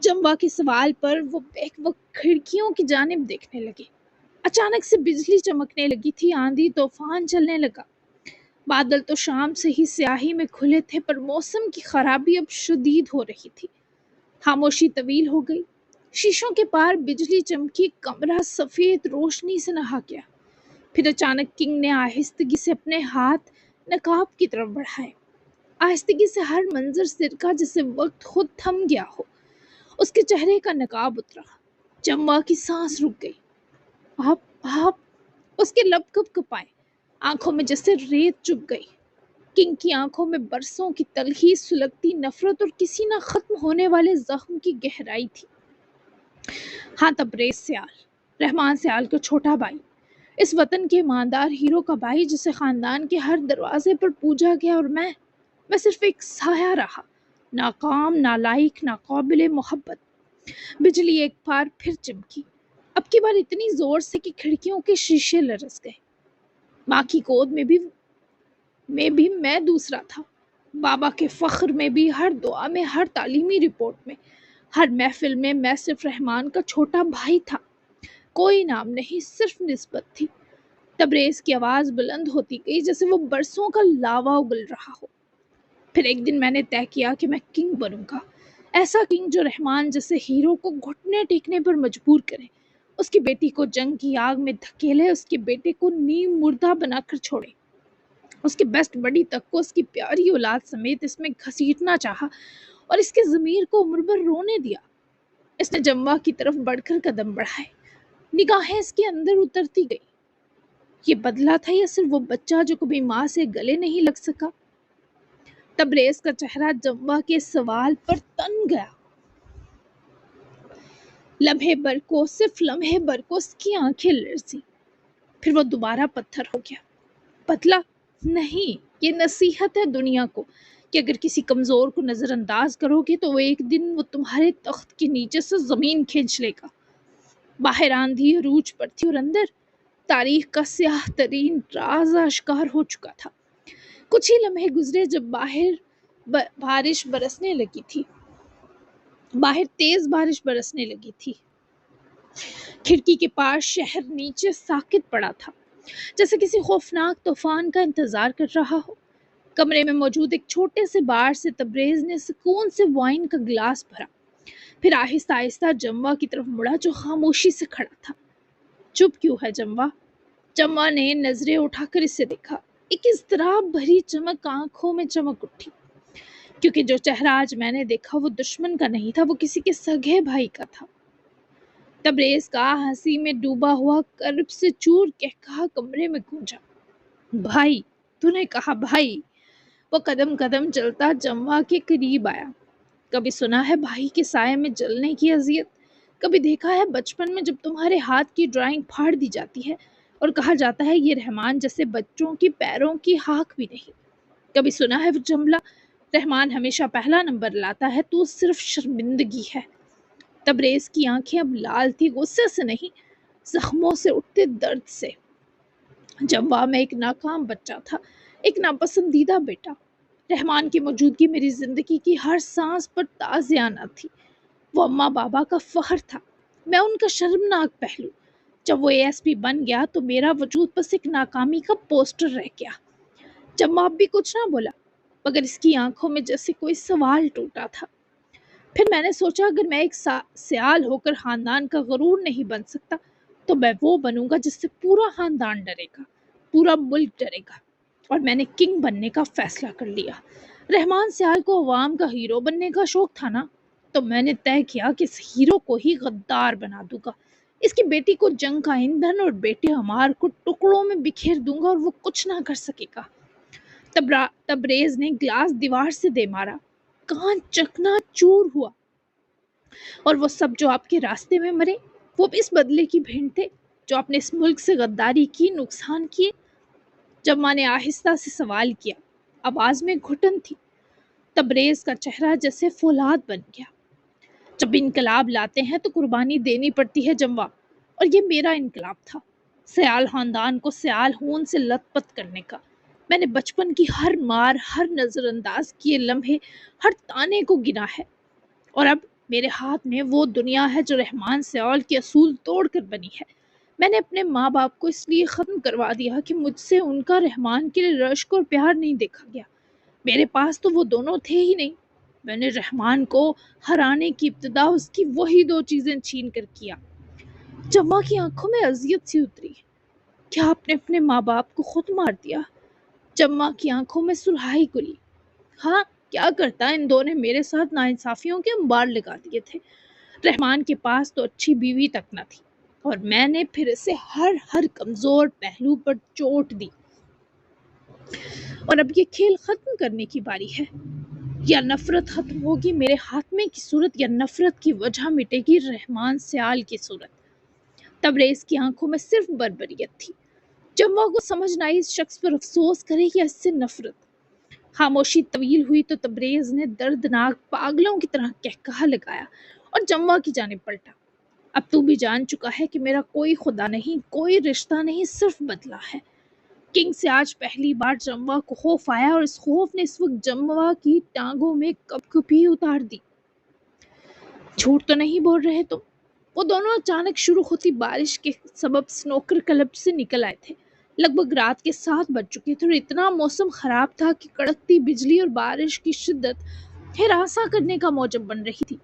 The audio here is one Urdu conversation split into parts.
جموا کے سوال پر وہ بیک وقت کھڑکیوں کی جانب دیکھنے لگے۔ اچانک سے بجلی چمکنے لگی تھی، آندھی طوفان چلنے لگا۔ بادل تو شام سے ہی سیاہی میں کھلے تھے، پر موسم کی خرابی اب شدید ہو رہی تھی۔ خاموشی طویل ہو گئی۔ شیشوں کے پار بجلی چمکی، کمرہ سفید روشنی سے نہا گیا۔ پھر اچانک کنگ نے آہستگی سے اپنے ہاتھ نقاب کی طرف بڑھائے۔ آہستگی سے ہر منظر سرکا جیسے وقت خود تھم گیا ہو۔ اس کے چہرے کا نقاب اترا۔ جموا کی سانس رک گئی۔ آپ اس کے لب کپ کپائے، آنکھوں میں جیسے ریت چپ گئی۔ کنگ کی آنکھوں میں برسوں کی تلخی، سلگتی نفرت اور کسی نہ ختم ہونے والے زخم کی گہرائی تھی۔ ہاں، تبریز سیال، رحمان سیال کا چھوٹا بھائی، اس وطن کے ایماندار ہیرو کا بھائی، جسے خاندان کے ہر دروازے پر پوجا گیا، اور میں صرف ایک سایہ رہا، ناکام، نالائق، ناقابل محبت۔ بجلی ایک بار پھر چمکی، اب کی بار اتنی زور سے کہ کھڑکیوں کے شیشے لرز گئے۔ ماں کی گود میں بھی میں دوسرا تھا، بابا کے فخر میں بھی، ہر دعا میں، ہر تعلیمی رپورٹ میں، ہر محفل میں میں صرف رحمان کا چھوٹا بھائی تھا۔ کوئی نام نہیں، صرف نسبت تھی۔ تبریز کی آواز بلند ہوتی گئی جیسے وہ برسوں کا لاوا اگل رہا ہو۔ پھر ایک دن میں نے طے کیا کہ میں کنگ بنوں گا، ایسا کنگ جو رحمان جیسے ہیرو کو گھٹنے ٹیکنے پر مجبور کرے، اس کی بیٹی کو جنگ کی آگ میں دھکیلے، اس کے بیٹے کو نیم مردہ بنا کر چھوڑے، اس کے بیسٹ بڈی تک کو اس کی پیاری اولاد سمیت اس میں گھسیٹنا چاہا اور اس کے ضمیر کو عمر بھر رونے دیا۔ اس نے جموا کی طرف بڑھ کر قدم بڑھائے، نگاہیں اس کے اندر اترتی گئی۔ یہ بدلہ تھا یا صرف وہ بچہ جو کبھی ماں سے گلے نہیں لگ سکا؟ تبریز کا چہرہ جموا کے سوال پر تن گیا۔ صرف لمحے بھر کو اس کی آنکھیں لرزی، پھر وہ دوبارہ پتھر ہو گیا۔ بدلہ نہیں، یہ نصیحت ہے دنیا کو کہ اگر کسی کمزور کو نظر انداز کرو گے تو ایک دن وہ تمہارے تخت کے نیچے سے زمین کھینچ لے گا۔ باہر آندھی عروج پر تھی اور اندر تاریخ کا سیاہ ترین راز آشکار ہو چکا تھا۔ کچھ ہی لمحے گزرے جب بارش برسنے لگی تھی۔ باہر تیز بارش برسنے لگی تھی۔ کھڑکی کے پاس شہر نیچے ساکت پڑا تھا، جیسے کسی خوفناک طوفان کا انتظار کر رہا ہو۔ کمرے میں موجود ایک چھوٹے سے بار سے تبریز نے سکون سے وائن کا گلاس بھرا، پھر آہستہ آہستہ جموا کی طرف مڑا جو خاموشی سے کھڑا تھا۔ چپ کیوں ہے جموا؟ جموا نے نظریں اٹھا کر اسے دیکھا۔ ایک اضطراب بھری چمک آنکھوں میں چمک اٹھی، کیونکہ جو چہرہ آج میں نے دیکھا وہ دشمن کا نہیں تھا، وہ کسی کے سگے بھائی کا تھا۔ تبریز کا ہنسی میں ڈوبا ہوا کرب سے چور کہا کمرے میں گونجا۔ بھائی، تو نے کہا بھائی؟ وہ قدم قدم چلتا جموا کے قریب آیا۔ کبھی سنا ہے بھائی کے سائے میں جلنے کی اذیت؟ کبھی دیکھا ہے بچپن میں جب تمہارے ہاتھ کی ڈرائنگ پھاڑ دی جاتی ہے اور کہا جاتا ہے یہ رحمان جیسے بچوں کی پیروں کی ہاک بھی نہیں؟ کبھی سنا ہے وہ جملہ، رحمان ہمیشہ پہلا نمبر لاتا ہے، تو صرف شرمندگی ہے؟ تبریز کی آنکھیں اب لال تھی، غصے سے نہیں، زخموں سے اٹھتے درد سے۔ جموا میں ایک ناکام بچہ تھا، ایک ناپسندیدہ بیٹا۔ رحمان کی موجودگی میری زندگی کی ہر سانس پر تازیانہ تھی۔ وہ اماں بابا کا فخر تھا، میں ان کا شرمناک پہلو۔ جب وہ ASP بن گیا تو میرا وجود بس ایک ناکامی کا پوسٹر رہ گیا۔ جموا اب بھی کچھ نہ بولا، مگر اس کی آنکھوں میں جیسے کوئی سوال ٹوٹا تھا۔ پھر میں نے سوچا اگر میں ایک سیال ہو کر خاندان کا غرور نہیں بن سکتا تو میں وہ بنوں گا جس سے پورا خاندان ڈرے گا، پورا ملک ڈرے گا۔ اور میں نے کنگ بننے کا فیصلہ کر لیا۔ رحمان سیال کو عوام کا ہیرو بننے کا شوق تھا نا، تو میں نے طے کیا کہ اس ہیرو کو ہی غدار بنا دوں گا، اس کی بیٹی کو جنگ کا ایندھن اور بیٹے ہمار کو ٹکڑوں میں بکھیر دوں گا اور وہ کچھ نہ کر سکے گا۔ تبریز نے گلاس دیوار سے دے مارا، کان چکنا چور ہوا۔ اور وہ سب جو آپ کے راستے میں مرے، وہ بھی اس بدلے کی بھیڑ تھے جو آپ نے اس ملک سے غداری کی، نقصان کیے؟ جموا نے آہستہ سے سوال کیا، آواز میں گھٹن تھی۔ تبریز کا چہرہ جیسے فولاد بن گیا۔ جب انقلاب لاتے ہیں تو قربانی دینی پڑتی ہے جموا، اور یہ میرا انقلاب تھا، سیال خاندان کو سیال ہون سے لت پت کرنے کا۔ میں نے بچپن کی ہر مار، ہر نظر انداز کیے لمحے، ہر تانے کو گنا ہے، اور اب میرے ہاتھ میں وہ دنیا ہے جو رحمان سیال کے اصول توڑ کر بنی ہے۔ میں نے اپنے ماں باپ کو اس لیے ختم کروا دیا کہ مجھ سے ان کا رحمان کے لیے رشک اور پیار نہیں دیکھا گیا۔ میرے پاس تو وہ دونوں تھے ہی نہیں۔ میں نے رحمان کو ہرانے کی ابتدا اس کی وہی دو چیزیں چھین کر کیا۔ جمع کی آنکھوں میں اذیت سی اتری۔ کیا آپ نے اپنے ماں باپ کو خود مار دیا؟ جمع کی آنکھوں میں سرخائی کھلی۔ ہاں، کیا کرتا، ان دو نے میرے ساتھ ناانصافیوں کے انبار لگا دیے تھے۔ رحمان کے پاس تو اچھی بیوی تک نہ تھی، اور میں نے پھر اسے ہر کمزور پہلو پر چوٹ دی۔ اور اب یہ کھیل ختم کرنے کی باری ہے۔ یا نفرت ختم ہوگی میرے خاتمے کی صورت، یا نفرت کی وجہ مٹے گی رحمان سیال کی صورت۔ تبریز کی آنکھوں میں صرف بربریت تھی۔ جمع کو سمجھ نہ آئی اس شخص پر افسوس کرے یا اس سے نفرت۔ خاموشی طویل ہوئی تو تبریز نے دردناک پاگلوں کی طرح کہکہا لگایا اور جمع کی جانب پلٹا۔ اب تو بھی جان چکا ہے کہ میرا کوئی خدا نہیں، کوئی رشتہ نہیں، صرف بدلہ ہے۔ کنگ سے آج پہلی بار جمع کو خوف آیا، اور اس خوف نے اس وقت جمع کی ٹانگوں میں کپکپی اتار دی۔ جھوٹ تو نہیں بول رہے تم؟ وہ دونوں اچانک شروع ہوتی بارش کے سبب سنوکر کلب سے نکل آئے تھے۔ لگ بھگ رات کے 7 بج چکے تھے اور اتنا موسم خراب تھا کہ کڑکتی بجلی اور بارش کی شدت ہراساں کرنے کا موجب بن رہی تھی۔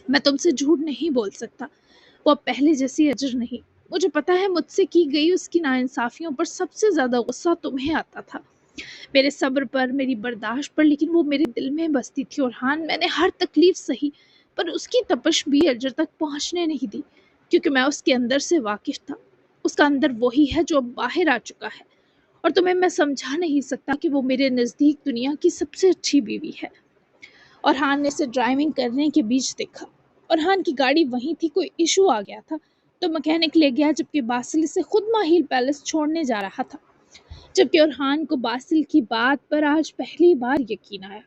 میں تم سے جھوٹ نہیں بول سکتا، وہ اب پہلے جیسی اجر نہیں۔ مجھے پتا ہے مجھ سے کی گئی اس کی ناانصافیوں پر سب سے زیادہ غصہ تمہیں آتا تھا، میرے صبر پر، میری برداشت پر، لیکن وہ میرے دل میں بستی تھی۔ اور ہاں، میں نے ہر تکلیف سہی، پر اس کی تپش بھی اجر تک پہنچنے نہیں دی، کیونکہ میں اس کے اندر سے واقف تھا۔ اس کا اندر وہی ہے جو اب باہر آ چکا ہے، اور تمہیں میں سمجھا نہیں سکتا کہ وہ میرے نزدیک دنیا کی سب سے اچھی بیوی ہے۔ اور ہان نے اسے ڈرائیونگ کرنے کے بیچ دیکھا۔ اور ہان کی گاڑی وہیں تھی، کوئی ایشو آ گیا تھا تو مکینک لے گیا، جبکہ باسل اسے خود ماہیل پیلس چھوڑنے جا رہا تھا۔ جبکہ اورحان کو باسل کی بات پر آج پہلی بار یقین آیا،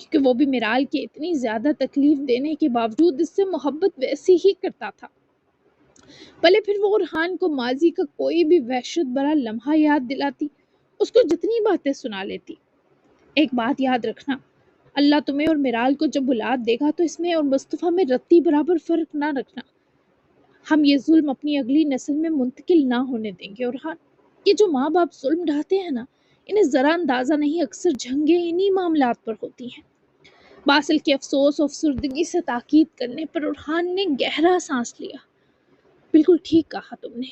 کیونکہ وہ بھی میرال کے اتنی زیادہ تکلیف دینے کے باوجود اس سے محبت ویسی ہی کرتا تھا۔ بھلے پھر وہ اورحان کو ماضی کا کوئی بھی وحشت بھرا لمحہ یاد دلاتی، اس کو جتنی باتیں سنا لیتی۔ ایک بات یاد رکھنا، اللہ تمہیں اور میرال کو جب اولاد دے گا تو اس میں اور مصطفیٰ میں رتی برابر فرق نہ رکھنا۔ ہم یہ ظلم اپنی اگلی نسل میں منتقل نہ ہونے دیں گے۔ اورحان، یہ جو ماں باپ ظلم ڈھاتے ہیں نا، انہیں ذرا اندازہ نہیں اکثر جھنگیں انہی معاملات پر ہوتی ہیں۔ باسل کے افسوس و افسردگی سے تاکید کرنے پر اورحان نے گہرا سانس لیا۔ بالکل ٹھیک کہا تم نے۔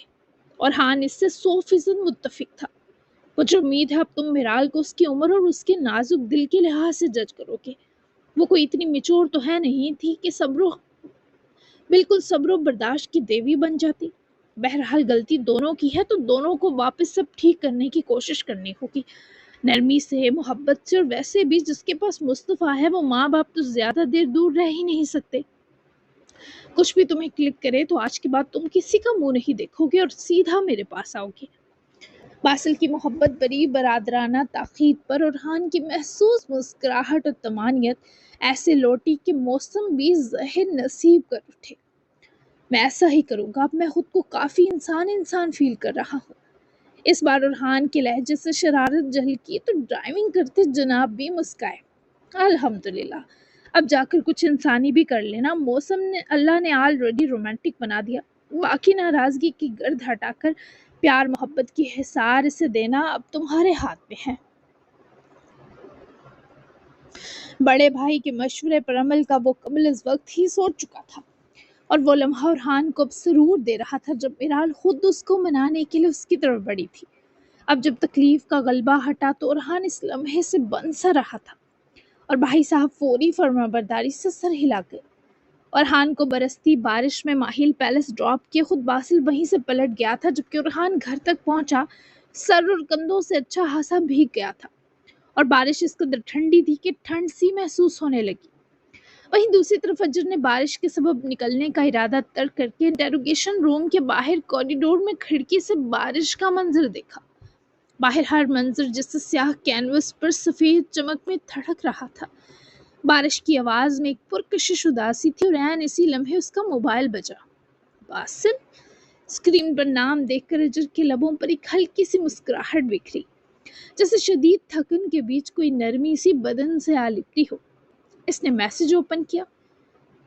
اورحان اس سے 100% متفق تھا۔ مجھے امید ہے اب تم میرال کو اس کی عمر اور اس کے نازک دل کے لحاظ سے جج کرو گے۔ وہ کوئی اتنی میچور تو ہے نہیں تھی کہ بالکل صبر و برداشت کی دیوی بن جاتی۔ بہرحال غلطی دونوں کی ہے تو دونوں کو واپس سب ٹھیک کرنے کی کوشش کرنی ہوگی، نرمی سے، محبت سے، اور ویسے بھی جس کے پاس مصطفیٰ ہے وہ ماں باپ تو زیادہ دیر دور رہ ہی نہیں سکتے۔ کچھ بھی تمہیں کلک کرے تو آج کے بعد تم کسی کا منہ نہیں دیکھو گے اور سیدھا میرے پاس آؤ گے۔ باسل کی محبت بری برادرانہ تاکید پر اورحان کی محسوس مسکراہٹ اور طمانینت ایسے لوٹی کہ موسم بھی زہر نصیب کر اٹھے۔ میں ایسا ہی کروں گا، اب میں خود کو کافی انسان فیل کر رہا ہوں۔ اس بار اورحان کے لہجے سے شرارت جھلکی تو ڈرائیونگ کرتے جناب بھی مسکائے۔ الحمدللہ، اب جا کر کچھ انسانی بھی کر لینا، موسم نے اللہ نے آلریڈی رومانٹک بنا دیا۔ باقی ناراضگی کی گرد ہٹا کر پیار محبت کی حصار اسے دینا اب تمہارے ہاتھ میں ہے۔ بڑے بھائی کے مشورے پر عمل کا وہ قبل از وقت ہی سوچ چکا تھا، اور وہ لمحہ اورحان کو اب سرور دے رہا تھا جب میرال خود اس کو منانے کے لیے اس کی طرف بڑھی تھی۔ اب جب تکلیف کا غلبہ ہٹا تو اورحان اس لمحے سے بن سا رہا تھا، اور بھائی صاحب فوری فرمانبرداری سے سر ہلا گئے۔ اورحان کو برستی بارش میں ماہیل پیلس ڈراپ کیے خود باسل وہیں سے پلٹ گیا تھا۔ جبکہ اورحان گھر تک پہنچا سر اور کندھوں سے اچھا خاصا بھیگ گیا تھا، اور بارش اس قدر ٹھنڈی تھی کہ ٹھنڈ سی محسوس ہونے لگی۔ وہیں دوسری طرف اجر نے بارش کے سبب نکلنے کا ارادہ ترک کر کے انٹروگیشن روم کے باہر کوریڈور میں کھڑکی سے بارش کا منظر دیکھا۔ باہر ہر منظر جیسے سیاہ کینوس پر سفید چمک میں تھڑک رہا تھا۔ بارش کی آواز میں ایک پرکشش اداسی تھی، اور عین اسی لمحے اس کا موبائل بجا۔ باسل! اسکرین پر نام دیکھ کر اجر کے لبوں پر ایک ہلکی سی مسکراہٹ بکھری، جیسے شدید تھکن کے بیچ کوئی نرمی سی بدن سے آ لپٹی ہو۔ اس نے میسج اوپن کیا۔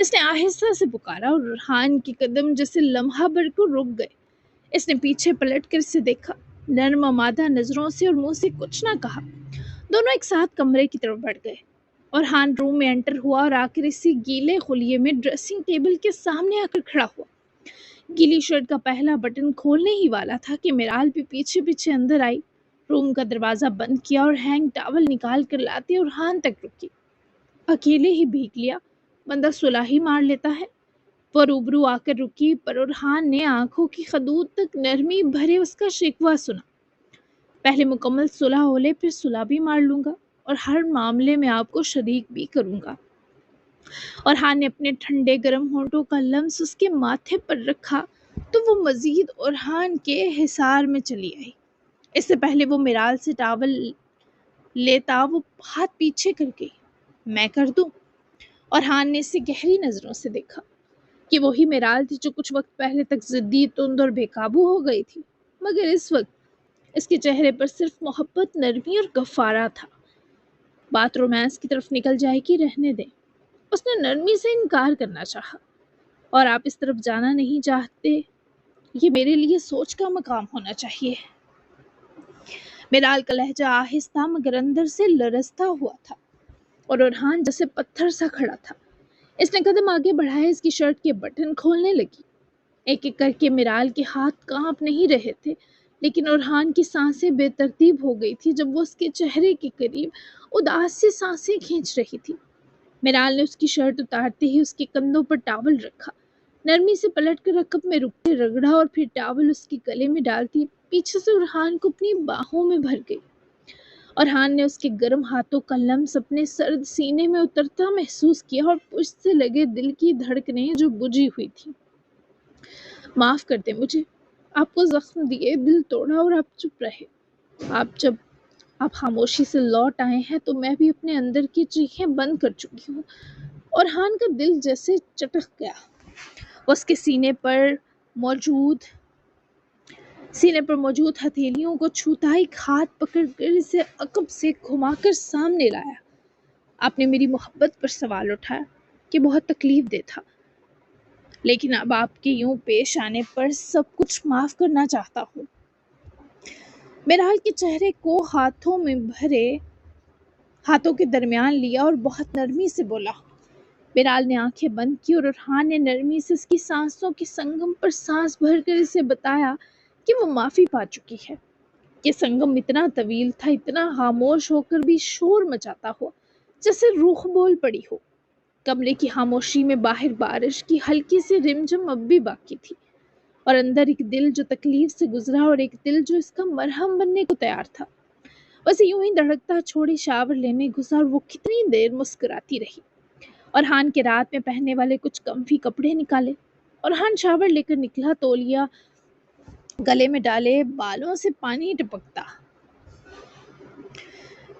اس نے آہستہ سے پکارا اور ریحان کے قدم جیسے لمحہ بھر کو رک گئے۔ اس نے پیچھے پلٹ کر اسے دیکھا، نرم آمادہ نظروں سے، اور منہ سے کچھ نہ کہا۔ دونوں ایک ساتھ کمرے کی طرف بڑھ گئے۔ اور ہان روم میں انٹر ہوا اور آ کر اسی گیلے خلیے میں ڈریسنگ ٹیبل کے سامنے آ کر کھڑا ہوا۔ گیلی شرٹ کا پہلا بٹن کھولنے ہی والا تھا کہ میرال بھی پیچھے پیچھے اندر آئی، روم کا دروازہ بند کیا اور ہینگ ٹاول نکال کر لاتے اور ہان تک رکی۔ اکیلے ہی بھیگ لیا، بندہ صلح ہی مار لیتا ہے۔ وہ روبرو آ کر رکی، پر ارحان نے آنکھوں کی خدود تک نرمی بھرے اس کا شکوہ سنا۔ پہلے مکمل صلح ہو لے، پھر صلح بھی مار لوں گا اور ہر معاملے میں آپ کو شریک بھی کروں گا۔ ارحان نے اپنے ٹھنڈے گرم ہونٹوں کا لمس اس کے ماتھے پر رکھا تو وہ مزید ارحان کے حصار میں چلی آئی۔ اس سے پہلے وہ میرال سے ٹاول لیتا وہ ہاتھ پیچھے کر گئی۔ میں کر دوں؟ ارحان نے اسے گہری نظروں سے دیکھا کہ وہی میرال تھی جو کچھ وقت پہلے تک ضدی، تند اور بے قابو ہو گئی تھی، مگر اس وقت اس کے چہرے پر صرف محبت، نرمی اور گفارہ تھا۔ بات رومانس کی طرف نکل جائے گی، رہنے دیں۔ اس نے نرمی سے انکار کرنا چاہا۔ اور آپ اس طرف جانا نہیں چاہتے، یہ میرے لیے سوچ کا مقام ہونا چاہیے۔ میرال کا لہجہ آہستہ مگر اندر سے لرزتا ہوا تھا، اور ارحان جیسے پتھر سا کھڑا تھا۔ اس نے قدم آگے بڑھائے، اس کی شرٹ کے بٹن کھولنے لگی۔ ایک ایک کر کے میرال کے ہاتھ کانپ نہیں رہے تھے، لیکن ارحان کی سانسیں بے ترتیب ہو گئی تھی جب وہ اس کے چہرے کے قریب اداس سی سانسیں کھینچ رہی تھی۔ میرال نے اس کی شرٹ اتارتے ہی اس کے کندھوں پر ٹاول رکھا، نرمی سے پلٹ کر رکب میں رکتے رگڑا اور پھر ٹاول اس کے گلے میں ڈالتی پیچھے سے ارحان کو اپنی باہوں میں بھر گئی۔ ارحان نے اس کے گرم ہاتھوں کا لمس اپنے سرد سینے میں اترتا محسوس کیا اور پشت سے لگے دل کی دھڑکنیں جو بجھی ہوئی تھی۔ معاف کر دیں مجھے، آپ کو زخم دیے، دل توڑا اور آپ چپ رہے۔ جب آپ خاموشی سے لوٹ آئے ہیں تو میں بھی اپنے اندر کی چیخیں بند کر چکی ہوں۔ ارحان کا دل جیسے چٹک گیا۔ وہ اس کے سینے پر موجود ہتھیلیوں کو چھوتا، ایک ہاتھ پکڑ کر اسے عقب سے گھما کر سامنے لایا۔ آپ نے میری محبت پر سوال اٹھایا کہ بہت تکلیف دہ تھا، لیکن اب آپ کے یوں پیش آنے پر سب کچھ معاف کرنا چاہتا ہوں۔ میرال کے چہرے کو ہاتھوں کے درمیان لیا اور بہت نرمی سے بولا۔ میرال نے آنکھیں بند کی اور ارحان نے نرمی سے اس کی سانسوں کے سنگم پر سانس بھر کر اسے بتایا کہ وہ معافی پا چکی ہے۔ یہ سنگم اتنا طویل تھا، اتنا خاموش ہو کر بھی شور مچاتا ہوا جیسے روح بول پڑی ہو۔ کمرے کی خاموشی میں باہر بارش کی ہلکی سی رمجم اب بھی باقی تھی، اور اندر ایک دل جو تکلیف سے گزرا اور ایک دل جو اس کا مرہم بننے کو تیار تھا۔ اسے یوں ہی دھڑکتا چھوڑے شاور لینے گھسا اور وہ کتنی دیر مسکراتی رہی۔ ارحان کے رات میں پہننے والے کچھ کمفی کپڑے نکالے۔ ارحان شاور لے کر نکلا، تولیا گلے میں ڈالے، بالوں سے پانی ٹپکتا،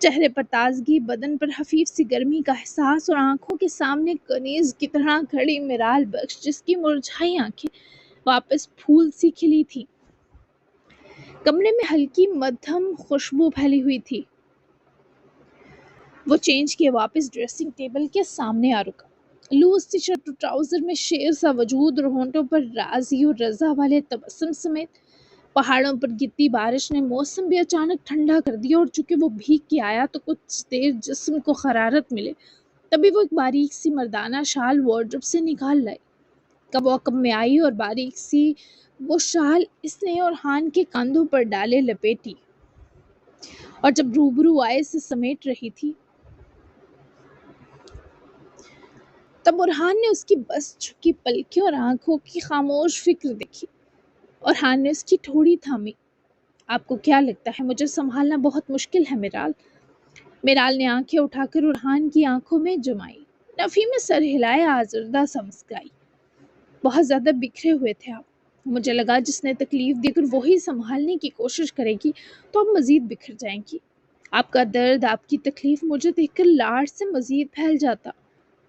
چہرے پر تازگی، بدن پر خفیف سی گرمی کا احساس، اور آنکھوں کے سامنے کنیز کی طرح کھڑی میرال بخش جس کی مرجھائی آنکھیں واپس پھول سی کھلی تھی۔ کمرے میں ہلکی مدھم خوشبو پھیلی ہوئی تھی۔ وہ چینج کیے واپس ڈریسنگ ٹیبل کے سامنے آ رکا۔ لوز سی شرٹ اور ٹراؤزر میں شیر سا وجود اور ہونٹوں پر راضی اور رضا والے تبسم سمیت۔ پہاڑوں پر گرتی بارش نے موسم بھی اچانک ٹھنڈا کر دیا، اور چونکہ وہ بھیگ کے آیا تو کچھ دیر جسم کو حرارت ملے، تبھی وہ ایک باریک سی مردانہ شال وارڈروب سے نکال لائی۔ کب میں آئی اور باریک سی وہ شال اس نے ارحان کے کاندھوں پر ڈالے لپیٹی، اور جب روبرو آئے سے سمیٹ رہی تھی تب ارحان نے اس کی بس جھکی پلکیں اور آنکھوں کی خاموش فکر دیکھی۔ ارحان نے اس کی ٹھوڑی تھامی۔ آپ کو کیا لگتا ہے مجھے سنبھالنا بہت مشکل ہے میرال؟ میرال نے آنکھیں اٹھا کر ارحان کی آنکھوں میں جمائی، نفی میں سر ہلائے، آزردہ سا مسکرائی۔ بہت زیادہ بکھرے ہوئے تھے آپ، مجھے لگا جس نے تکلیف دی کر وہی سنبھالنے کی کوشش کرے گی تو آپ مزید بکھر جائیں گی۔ آپ کا درد، آپ کی تکلیف مجھے دیکھ کر لاڑ سے مزید پھیل جاتا۔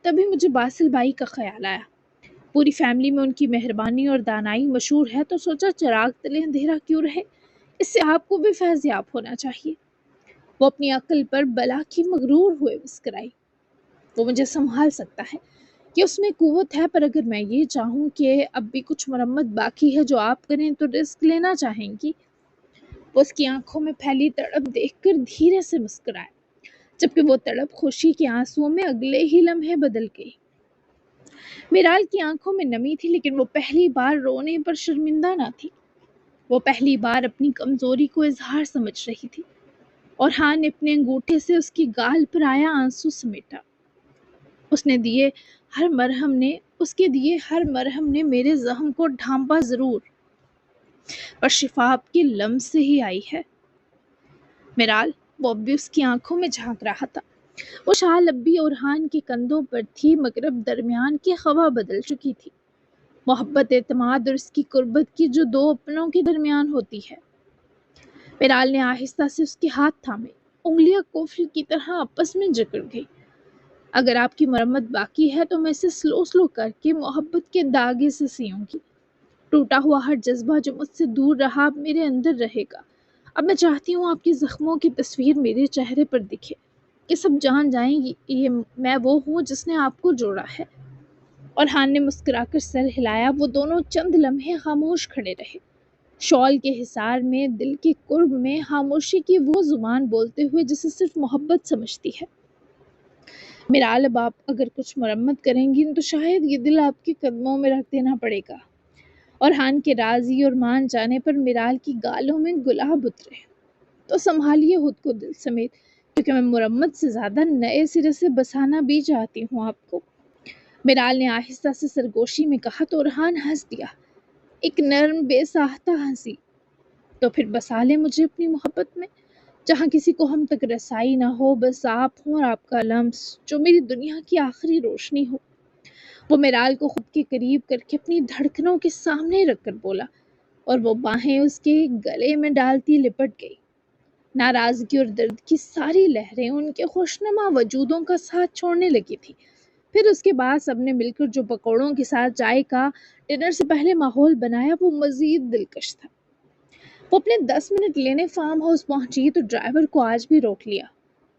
تبھی مجھے باسل بائی کا خیال آیا۔ پوری فیملی میں ان کی مہربانی اور دانائی مشہور ہے، تو سوچا چراغ تلے اندھیرا کیوں رہے، اس سے آپ کو بھی فیض یاب ہونا چاہیے۔ وہ اپنی عقل پر بلا کی مغرور ہوئے مسکرائی۔ وہ مجھے سنبھال سکتا ہے، کہ اس میں قوت ہے، پر اگر میں یہ چاہوں کہ اب بھی کچھ مرمت باقی ہے جو آپ کریں تو رسک لینا چاہیں گی؟ وہ اس کی آنکھوں میں پھیلی تڑپ دیکھ کر دھیرے سے مسکرائے، جبکہ وہ تڑپ خوشی کے آنسوؤں میں اگلے ہی لمحے بدل گئی۔ میرال کی آنکھوں میں نمی تھی، لیکن وہ پہلی بار رونے پر شرمندہ نہ تھی۔ وہ پہلی بار اپنی کمزوری کو اظہار سمجھ رہی تھی، اور ہاں نے اپنے انگوٹھے سے اس کی گال پر آیا آنسو سمیٹا۔ اس کے دیے ہر مرہم نے میرے زخم کو ڈھانپا ضرور، پر شفا آپ کے لمس سے ہی آئی ہے۔ میرال، وہ اب بھی اس کی آنکھوں میں جھانک رہا تھا۔ وہ شال اب بھی اورہان کے کندھوں پر تھی، مگر اب درمیان کی ہوا بدل چکی تھی۔ محبت، اعتماد اور اس کی قربت کی جو دو اپنوں کے درمیان ہوتی ہے۔ میرال نے آہستہ سے اس کے ہاتھ تھامے، انگلیاں قفل کی طرح آپس میں جکڑ گئی۔ اگر آپ کی مرمت باقی ہے تو میں اسے سلو کر کے محبت کے داغے سے سیوں گی۔ ٹوٹا ہوا ہر جذبہ جو مجھ سے دور رہا اب میرے اندر رہے گا۔ اب میں چاہتی ہوں آپ کے زخموں کی تصویر میرے چہرے پر دکھے، کہ سب جان جائیں یہ میں وہ ہوں جس نے آپ کو جوڑا ہے۔ اور ہان نے مسکرا کر سر ہلایا۔ وہ دونوں چند لمحے خاموش کھڑے رہے، شال کے حصار میں، دل کے قرب میں، خاموشی کی وہ زبان بولتے ہوئے جسے صرف محبت سمجھتی ہے۔ میرال، اب آپ اگر کچھ مرمت کریں گی تو شاید یہ دل آپ کے قدموں میں رکھ دینا پڑے گا۔ اور ہان کے راضی اور مان جانے پر میرال کی گالوں میں گلاب اترے۔ تو سنبھالیے خود کو دل سمیت، کیونکہ میں مرمت سے زیادہ نئے سرے سے بسانا بھی چاہتی ہوں آپ کو۔ میرال نے آہستہ سے سرگوشی میں کہا تو ارحان ہنس دیا، ایک نرم بے ساختہ ہنسی۔ تو پھر بسا لے مجھے اپنی محبت میں، جہاں کسی کو ہم تک رسائی نہ ہو، بس آپ ہوں اور آپ کا لمس جو میری دنیا کی آخری روشنی ہو۔ وہ میرال کو خود کے قریب کر کے اپنی دھڑکنوں کے سامنے رکھ کر بولا، اور وہ باہیں اس کے گلے میں ڈالتی لپٹ گئی۔ ناراضگی اور درد کی ساری لہریں ان کے خوشنما وجودوں کا ساتھ چھوڑنے لگی تھی۔ پھر اس کے بعد سب نے مل کر جو پکوڑوں کے ساتھ چائے کا ڈنر سے پہلے ماحول بنایا وہ مزید دلکش تھا۔ وہ اپنے 10 منٹ لینے فارم ہاؤس پہنچی تو ڈرائیور کو آج بھی روک لیا،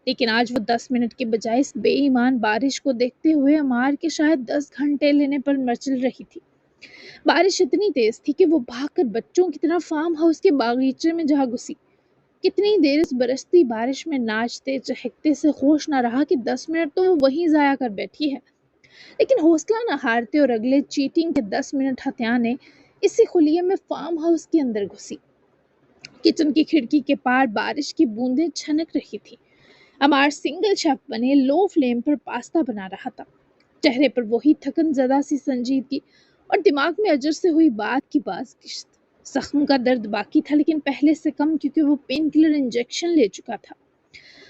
لیکن آج وہ 10 منٹ کے بجائے اس بے ایمان بارش کو دیکھتے ہوئے امار کے شاید 10 گھنٹے لینے پر مچل رہی تھی۔ بارش اتنی تیز تھی کہ وہ بھاگ کر بچوں کی طرح فارم ہاؤس کے باغیچے میں جا گھسی۔ کتنی دیر اس برستی بارش میں ناچتے چہکتے سے ہوش نہ رہا کہ 10 منٹ تو وہ وہیں ضائع کر بیٹھی ہے، لیکن حوصلہ نہ ہارتے اور اگلے چیٹنگ کے 10 منٹ ہتھیانے اسی خلیے میں فارم ہاؤس کے اندر گھسی۔ کچن کی کھڑکی کے پار بارش کی بوندیں چھنک رہی تھی۔ امار سنگل شیف بنے لو فلیم پر پاستا بنا رہا تھا، چہرے پر وہی تھکن زدہ سی سنجیدگی، اور دماغ میں اجر سے ہوئی بات کی بازگشت۔ زخم کا درد باقی تھا، لیکن پہلے سے کم، کیونکہ وہ پین کلر انجیکشن لے چکا تھا۔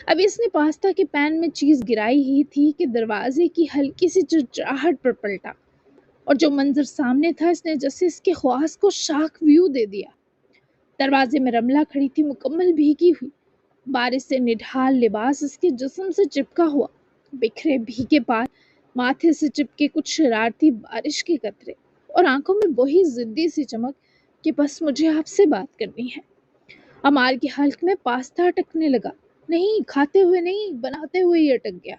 اب اس نے پاستا کے پین میں چیز گرائی ہی تھی کہ دروازے کی ہلکی سی چرچراہٹ پر پلٹا، اور جو منظر سامنے تھا اس نے جیسے اس کے خواص کو شاک ویو دے دیا۔ دروازے میں رملہ کھڑی تھی، مکمل بھیگی ہوئی، بارش سے نڈھال لباس اس کے جسم سے چپکا ہوا، بکھرے بھیگے بال، ماتھے سے چپکے کچھ شرارتی بارش کے قطرے، اور آنکھوں میں وہی ضدی سی چمک کہ بس مجھے آپ سے بات کرنی ہے۔ امار کے حلق میں پاستا اٹکنے لگا، نہیں کھاتے ہوئے نہیں، بناتے ہوئے ہی اٹک گیا۔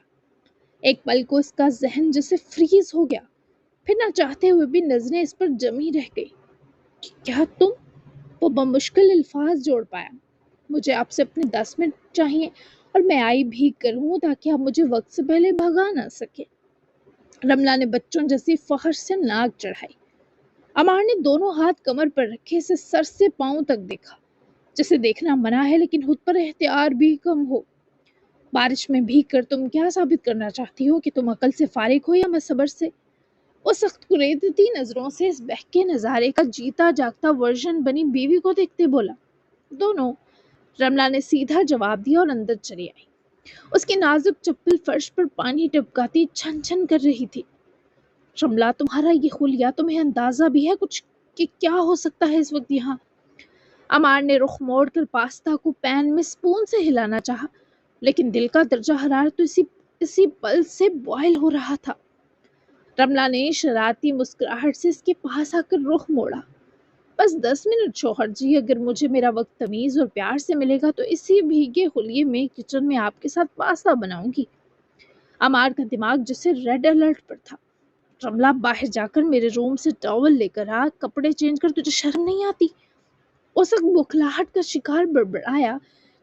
ایک پل کو اس کا ذہن جیسے فریز ہو گیا، پھر نہ چاہتے ہوئے بھی نظریں اس پر جمی رہ گئی۔ کیا تم؟ وہ بمشکل الفاظ جوڑ پایا۔ مجھے آپ سے اپنے 10 منٹ چاہیے، اور میں آئی بھیگ کر ہوں تاکہ آپ مجھے وقت سے پہلے بھگا نہ سکے۔ رملہ نے بچوں جیسی فخر سے ناک چڑھائی۔ امار نے دونوں ہاتھ کمر پر رکھے اسے سر سے پاؤں تک دیکھا، جسے دیکھنا منع ہے لیکن خود پر اختیار بھی کم ہو۔ بارش میں بھیگ کر تم کیا ثابت کرنا چاہتی ہو، کہ تم عقل سے فارغ ہو یا میں صبر سے؟ وہ سخت کریدتی نظروں سے اس بہکے نظارے کا جیتا جاگتا ورژن بنی بیوی کو دیکھتے بولا، دونوں۔ رملہ نے سیدھا جواب دیا اور اندر چلی آئی۔ اس کی نازک چپل فرش پر پانی ٹپکاتی چھن چھن کر رہی تھی۔ رملہ، تمہارا یہ خلیہ، تمہیں اندازہ بھی ہے کچھ کہ کیا ہو سکتا ہے اس وقت یہاں؟ امار نے رخ موڑ کر پاستا کو پین میں سپون سے ہلانا چاہا، لیکن دل کا درجہ حرارت تو اسی پل سے بوائل ہو رہا تھا۔ رملہ نے شرارتی مسکراہٹ سے اس کے پاس آ کر رخ موڑا، بس 10 منٹ شوہر جی، اگر مجھے میرا وقت تمیز اور پیار سے ملے گا تو اسی بھیگے خلیے میں کچن میں آپ کے ساتھ پاستا بناؤں گی۔ امار کا دماغ جسے ریڈ الرٹ پر تھا، رملہ باہر جا کر میرے روم سے ٹاول لے کر آ، کپڑے چینج کر، تجھے شرم نہیں آتی؟ اس وقت بخلاہٹ کا شکار بڑبڑایا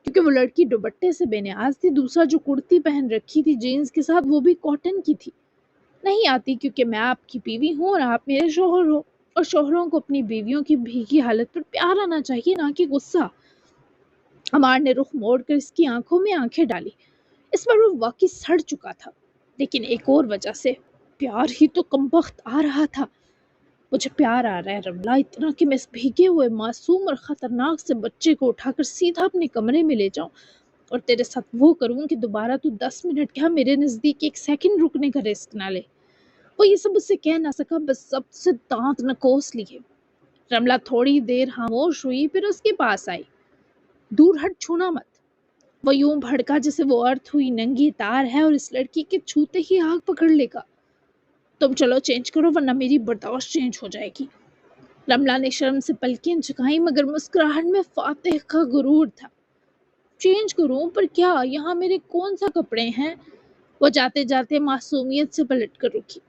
کیونکہ وہ لڑکی دوپٹے سے بے نیاز تھی، دوسرا جو کرتی پہن رکھی تھی جینز کے ساتھ وہ بھی کاٹن کی تھی۔ نہیں آتی کیونکہ میں آپ کی بیوی ہوں اور آپ میرے شوہر ہو، اور شوہروں کو اپنی بیویوں کی بھیگی حالت پر پیار آنا چاہیے، نہ کہ غصہ۔ عمار نے رخ موڑ کر اس کی آنکھوں میں آنکھیں ڈالی۔ اس پر وہ واقعی سڑ چکا تھا، لیکن ایک اور وجہ سے، پیار ہی تو کمبخت آ رہا تھا۔ مجھے پیار آ رہا ہے رملہ، اتنا کہ میں اس بھیگے ہوئے معصوم اور خطرناک سے بچے کو اٹھا کر سیدھا اپنے کمرے میں لے جاؤں اور تیرے ساتھ وہ کروں کہ دوبارہ تو 10 منٹ کیا میرے نزدیک ایک سیکنڈ رکنے کا رسک نہ لے۔ وہ یہ سب اس سے کہہ نہ سکا، بس سب سے دانت نکوس لیے۔ رملہ تھوڑی دیر خاموش ہوئی، پھر اس کے پاس آئی۔ دور ہٹ، چھونا مت۔ وہ یوں بھڑکا جیسے وہ ارتھ ہوئی ننگی تار ہے اور اس لڑکی کے چھوتے ہی آگ پکڑ لے گا۔ تم چلو چینج کرو ورنہ میری برداشت چینج ہو جائے گی۔ رملہ نے شرم سے پلکیں جھکائیں مگر مسکراہٹ میں فاتح کا غرور تھا۔ چینج کروں پر کیا؟ یہاں میرے کون سا کپڑے ہیں؟ وہ جاتے جاتے معصومیت سے پلٹ کر رکی۔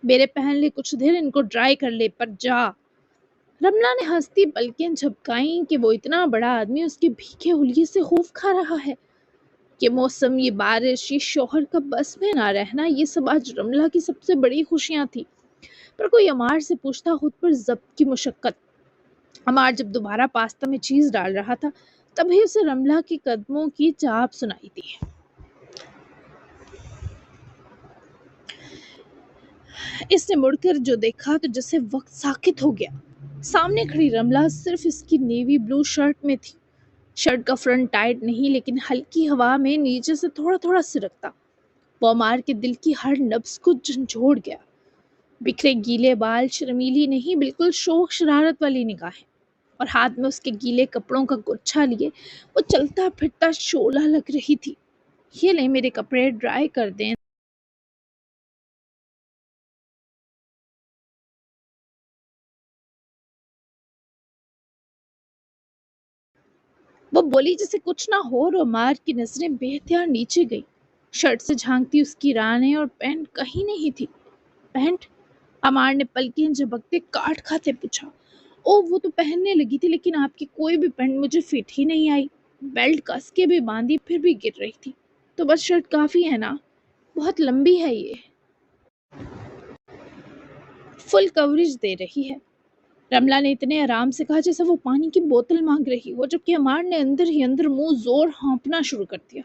میرے پہن لے کچھ دیر، ان کو ڈرائی کر لے، پر جا۔ رملہ نے ہنستی پلکیں جھپکائیں کہ وہ اتنا بڑا آدمی اس کے بھیگے حلیے سے خوف کھا رہا ہے۔ یہ موسم، یہ بارش، یہ شوہر کا بس میں نہ رہنا، یہ سب آج رملہ کی سب سے بڑی خوشیاں تھی۔ پر کوئی عمار سے پوچھتا خود پر ضبط کی مشقت۔ عمار جب دوبارہ پاستا میں چیز ڈال رہا تھا تبھی اسے رملہ کے قدموں کی چاپ سنائی دی۔ اس نے مڑ کر جو دیکھا تو جیسے وقت ساکت ہو گیا۔ سامنے کھڑی رملہ صرف اس کی نیوی بلو شرٹ میں تھی۔ شرٹ کا فرنٹ ٹائٹ نہیں لیکن ہلکی ہوا میں نیچے سے تھوڑا تھوڑا سرکتا۔ وہ عمار کے دل کی ہر نبض کو جھنجھوڑ گیا۔ بکھرے گیلے بال، شرمیلی نہیں بالکل شوق شرارت والی نگاہیں، اور ہاتھ میں اس کے گیلے کپڑوں کا گچھا لیے وہ چلتا پھرتا شعلہ لگ رہی تھی۔ یہ لے میرے کپڑے ڈرائی کر دیں۔ وہ بولی جیسے کچھ نہ ہو، اور عمار کی نظریں بے اختیار نیچے گئی۔ شرٹ سے جھانکتی اس کی رانیں اور پینٹ کہیں نہیں تھی۔ پینٹ؟ عمار نے پلکیں جھپکتے کاٹ کھاتے پوچھا۔ او وہ تو پہننے لگی تھی لیکن آپ کی کوئی بھی پینٹ مجھے فٹ ہی نہیں آئی۔ بیلٹ کس کے بھی باندھی پھر بھی گر رہی تھی۔ تو بس شرٹ کافی ہے نا؟ بہت لمبی ہے یہ۔ فل کوریج دے رہی ہے۔ رملہ نے اتنے آرام سے کہا جیسے وہ پانی کی بوتل مانگ رہی ہو، جبکہ عمار نے اندر ہی اندر منہ زور ہانپنا شروع کر دیا۔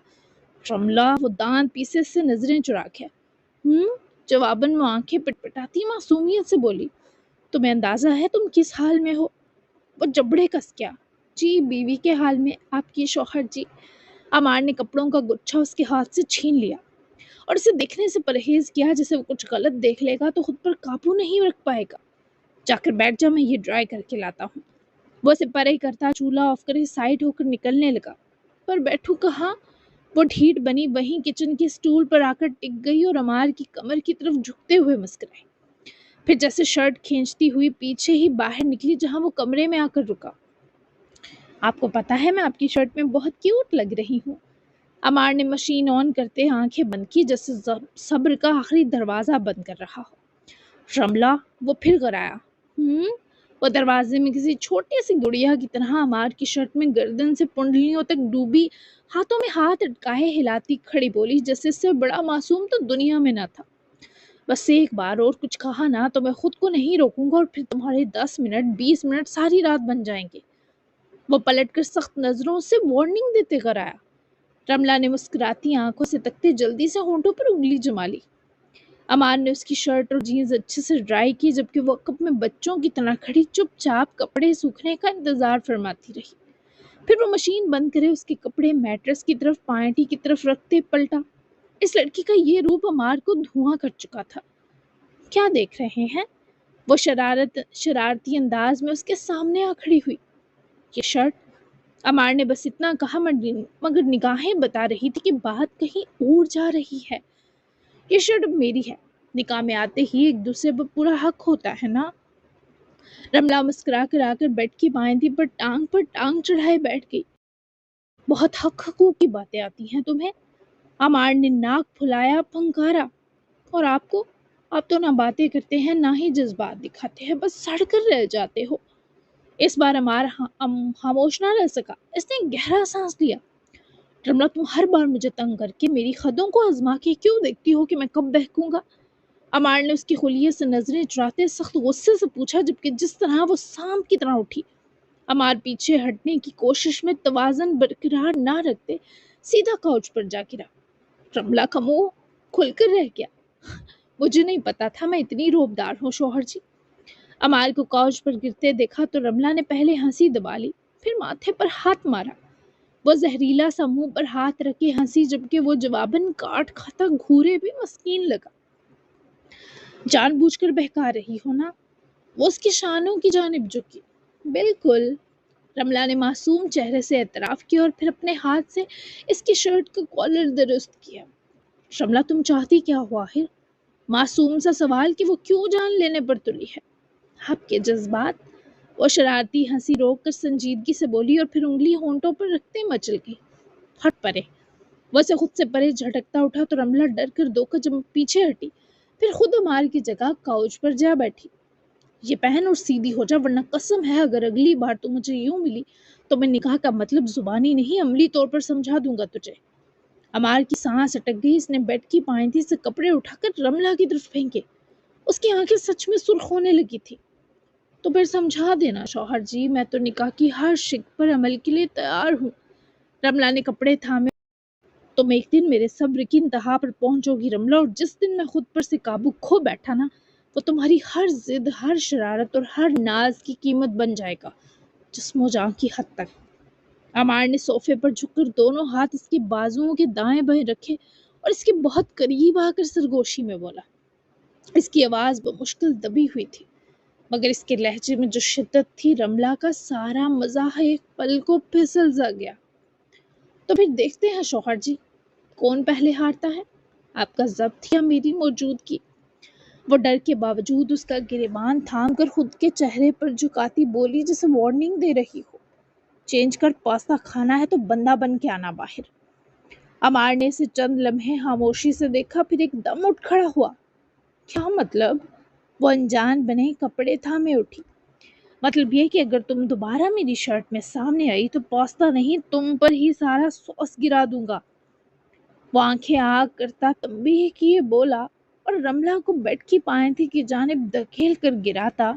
رملہ، وہ دانت پیسے سے نظریں چرا کے جواباً وہ آنکھیں پٹپٹاتی معصومیت سے بولی، تمہیں اندازہ ہے تم کس حال میں ہو؟ وہ جبڑے کس کیا؟ جی بیوی کے حال میں، آپ کی شوہر جی۔ عمار نے کپڑوں کا گچھا اس کے ہاتھ سے چھین لیا اور اسے دیکھنے سے پرہیز کیا جیسے وہ کچھ غلط دیکھ لے گا تو خود پر قابو نہیں رکھ پائے گا۔ جا کر بیٹھ جا، میں یہ ڈرائی کر کے لاتا ہوں۔ وہ اسے پرے کرتا چولہا آف کرے سائڈ ہو کر نکلنے لگا۔ پر بیٹھوں کہاں؟ وہ ڈھیٹ بنی وہیں کچن کے سٹول پر آ کر ٹک گئی اور عمار کی کمر کی طرف جھکتے ہوئے مسکرائی۔ پھر جیسے شرٹ کھینچتی ہوئی پیچھے ہی باہر نکلی جہاں وہ کمرے میں آ کر رکا۔ آپ کو پتا ہے میں آپ کی شرٹ میں بہت کیوٹ لگ رہی ہوں۔ عمار نے مشین آن کرتے آنکھیں بند کی جیسے صبر کا آخری دروازہ بند کر رہا ہو۔ رملہ، وہ پھر غرایا۔ وہ دروازے میں کسی چھوٹی سی گڑیا کی طرح عمار کی شرٹ میں گردن سے پنڈلیوں تک ڈوبی ہاتھوں میں ہاتھ اٹکائے ہلاتی کھڑی بولی جیسے اس سے بڑا معصوم تو دنیا میں نہ تھا۔ بس ایک بار اور کچھ کہا نا تو میں خود کو نہیں روکوں گا اور پھر تمہارے 10 منٹ 20 منٹ ساری رات بن جائیں گے۔ وہ پلٹ کر سخت نظروں سے وارننگ دیتے غرایا۔ رملہ نے مسکراتی آنکھوں سے تکتے جلدی سے ہونٹوں پر انگلی جما لی۔ عمار نے اس کی شرٹ اور جینز اچھے سے ڈرائی کی جبکہ وہ عقب میں بچوں کی طرح کھڑی چپ چاپ کپڑے سوکھنے کا انتظار فرماتی رہی۔ پھر وہ مشین بند کرے اس کے کپڑے میٹرس کی طرف پائنٹی کی طرف رکھتے پلٹا۔ اس لڑکی کا یہ روپ عمار کو دھواں کر چکا تھا۔ کیا دیکھ رہے ہیں؟ وہ شرارتی انداز میں اس کے سامنے آ کھڑی ہوئی۔ یہ شرٹ؟ عمار نے بس اتنا کہا مگر نگاہیں بتا رہی تھی کہ بات کہیں اور جا رہی ہے۔ یہ شرٹ اب میری ہے، نکاح میں آتے ہی ایک دوسرے پر پورا حق ہوتا ہے نا؟ رملہ مسکرا کر آ کر بیڈ کی پائنتی پر ٹانگ چڑھائے بیٹھ گئی۔ بہت حق حقوق کی باتیں آتی ہیں تمہیں؟ عمار نے ناک پھلایا پھنکارا۔ اور آپ کو؟ آپ تو نہ باتیں کرتے ہیں نہ ہی جذبات دکھاتے ہیں، بس سڑ کر رہ جاتے ہو۔ اس بار عمار خاموش نہ رہ سکا، اس نے گہرا سانس لیا۔ رملہ، تم ہر بار مجھے تنگ کر کے میری خدوں کو آزما کے کیوں دیکھتی ہو کہ میں کب بہکوں گا؟ عمار نے اس کی خلیے سے نظریں چراتے سخت غصے سے پوچھا، جبکہ جس طرح وہ سانپ کی طرح اٹھی۔ عمار پیچھے ہٹنے کی کوشش میں توازن برقرار نہ رکھتے سیدھا کاؤچ پر جا گرا۔ رملہ کا منہ کھل کر رہ گیا۔ مجھے نہیں پتا تھا میں اتنی روبدار ہوں شوہر جی۔ عمار کو کاؤچ پر گرتے دیکھا تو رملہ نے پہلے ہنسی دبا لی، پھر ماتھے پر ہاتھ مارا۔ وہ زہریلا سا منہ پر ہاتھ رکھے ہنسی، جبکہ وہ جواباً کاٹ کھاتا گھورے بھی مسکین لگا۔ جان بوجھ کر بہکا رہی ہو نا؟ وہ اس کی شانوں کی جانب جھکی۔ بالکل، رملہ نے معصوم چہرے سے اعتراف کیا اور پھر اپنے ہاتھ سے اس کی شرٹ کا کالر درست کیا۔ رملہ، تم چاہتی کیا ہو آخر؟ معصوم سا سوال کہ وہ کیوں جان لینے پر تلی ہے۔ آپ کے جذبات؟ وہ شرارتی ہنسی روک کر سنجیدگی سے بولی اور پھر انگلی ہونٹوں پر رکھتے مچل گئی۔ ہٹ پرے۔ وہ سے خود سے پرے جھٹکتا اٹھا تو رملہ ڈر کر دو قدم پیچھے ہٹی، پھر خود عمار کی جگہ کاؤچ پر جا بیٹھی۔ یہ پہن اور سیدھی ہو جا، ورنہ قسم ہے اگر اگلی بار تو مجھے یوں ملی تو میں نکاح کا مطلب زبانی نہیں عملی طور پر سمجھا دوں گا تجھے۔ عمار کی سانس اٹک گئی، اس نے بیڈ کی پائنتی سے کپڑے اٹھا کر رملہ کی طرف پھینکے۔ اس کی آنکھیں سچ میں سرخ ہونے لگی تھی۔ تو پھر سمجھا دینا شوہر جی، میں تو نکاح کی ہر شک پر عمل کے لیے تیار ہوں۔ رملہ نے کپڑے تھامے۔ تم ایک دن میرے صبر کی انتہا پر پہنچو گی رملہ، اور جس دن میں خود پر سے قابو کھو بیٹھا نا، وہ تمہاری ہر ضد، ہر شرارت اور ہر ناز کی قیمت بن جائے گا، جسم و جاں کی حد تک۔ عمار نے صوفے پر جھک کر دونوں ہاتھ اس کے بازوؤں کے دائیں بائیں رکھے اور اس کے بہت قریب آ کر سرگوشی میں بولا۔ اس کی آواز بمشکل دبی ہوئی تھی، مگر اس کے لہجے میں جو شدت تھی، رملہ کا سارا مزاح ایک پل کو پھسل سا گیا۔ تو پھر دیکھتے ہیں شوہر جی، کون پہلے ہارتا ہے، آپ کا ضبط یا میری موجودگی؟ وہ ڈر کے باوجود اس کا گریبان تھام کر خود کے چہرے پر جھکاتی بولی جسے وارننگ دے رہی ہو۔ چینج کر، پاستا کھانا ہے تو بندہ بن کے آنا باہر۔ عمار نے اسے چند لمحے خاموشی سے دیکھا، پھر ایک دم اٹھ کھڑا ہوا۔ کیا مطلب؟ وہ انجان بنے کپڑے تھامے اٹھی۔ مطلب یہ کہ اگر تم دوبارہ میری شرٹ میں سامنے آئی تو پاستا نہیں، تم پر ہی سارا سوس گرا دوں گا۔ وہ آنکھیں آگ کرتا تنبیہ کیے بولا اور رملہ کو بیڈ کی پائنتی کی جانب دھکیل کر گراتا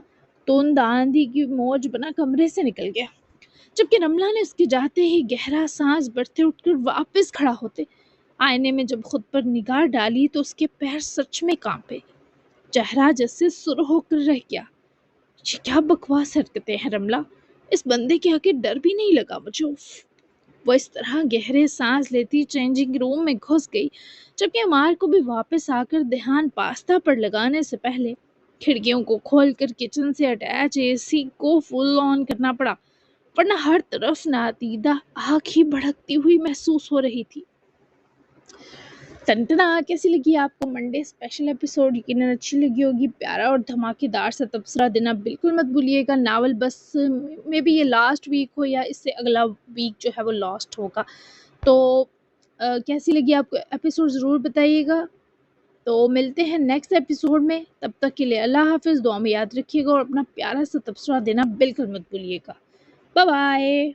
توند آندھی کی موج بنا کمرے سے نکل گیا، جبکہ رملہ نے اس کے جاتے ہی گہرا سانس بھرتے اٹھ کر واپس کھڑا ہوتے آئینے میں جب خود پر نگاہ ڈالی تو اس کے پیر سچ میں کانپے، چہرہ جیسے سرخ ہو کر رہ گیا۔ یہ کیا بکواس حرکتیں ہیں رملہ، اس بندے کے آگے ڈر بھی نہیں لگا مجھے۔ وہ اس طرح گہرے سانس لیتی چینجنگ روم میں گھس گئی، جبکہ عمار کو بھی واپس آ کر دھیان پاستا پر لگانے سے پہلے کھڑکیوں کو کھول کر کچن سے اٹیچ اے سی کو فل آن کرنا پڑا، ورنہ ہر طرف نادیدہ آگ ہی بھڑکتی ہوئی محسوس ہو رہی تھی۔ ٹنٹنا کیسی لگی آپ کو منڈے اسپیشل ایپیسوڈ؟ یقیناً اچھی لگی ہوگی۔ پیارا اور دھماکے دار سا تبصرہ دینا بالکل مت بھولیے گا۔ ناول بس میں بھی یہ لاسٹ ویک ہو یا اس سے اگلا ویک جو ہے وہ لاسٹ ہوگا، تو کیسی لگی آپ کو ایپیسوڈ ضرور بتائیے گا۔ تو ملتے ہیں نیکسٹ ایپیسوڈ میں، تب تک کے لیے اللہ حافظ، دعا میں یاد رکھیے گا اور اپنا پیارا سا تبصرہ دینا بالکل مت بھولیے گا۔ Bye bye.